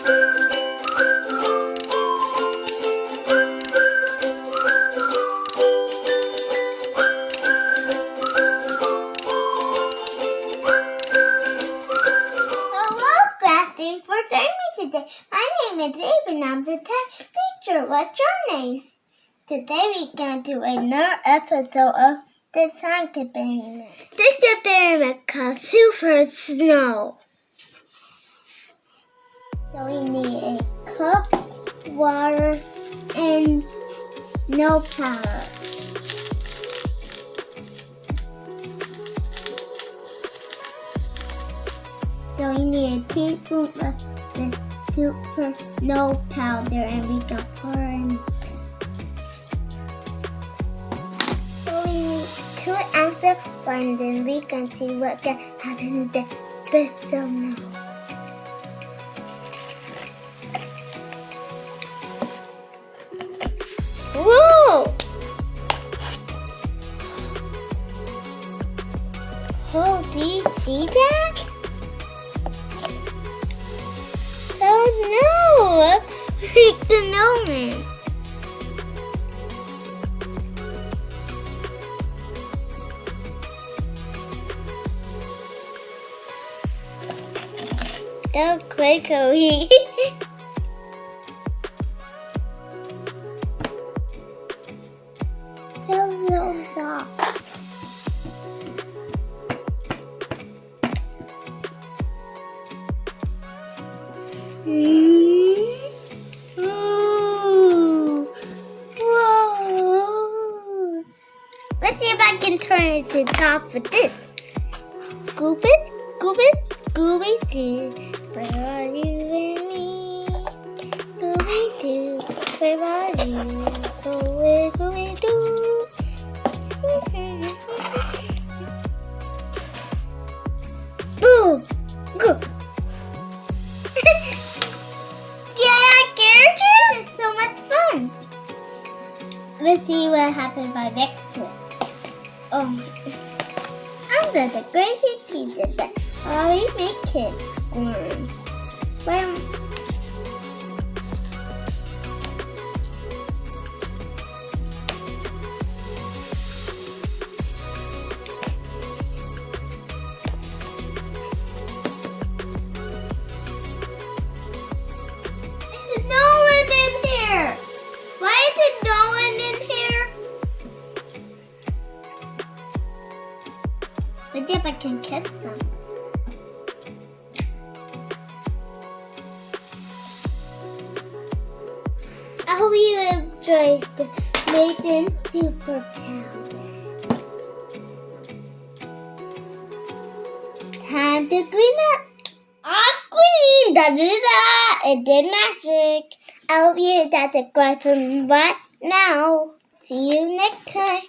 For joining me today. My name is Abe and I'm the tech teacher. What's your name? Today we're going to do another episode of the science experiment. This experiment called Super Snow. So we need a cup, water, and snow powder. So we need a teaspoon of the super snow powder and we can pour in. So we need 2 ounces of water and then we can see what can happen to the snow. Whoa! Oh, do you see that? Oh no! Like the snowman. That was quickly. So soft. Whoa! Let's see if I can turn it to the top with this. Scoop it, Scooby-Doo. Where are you and me? Scooby-Doo, where are you? Scooby-Doo. Boo! Go! It's so much fun. Let's see what happens by next one. I'm the greatest teacher that always make kids squirm. Well, there's no one in here. Why is it no one in here? Let's see if I can catch them. I hope you enjoyed the Amazing Super Powder. Time to clean up. Queen, da-da-da, it did magic. I hope you hit that subscribe button right now. See you next time.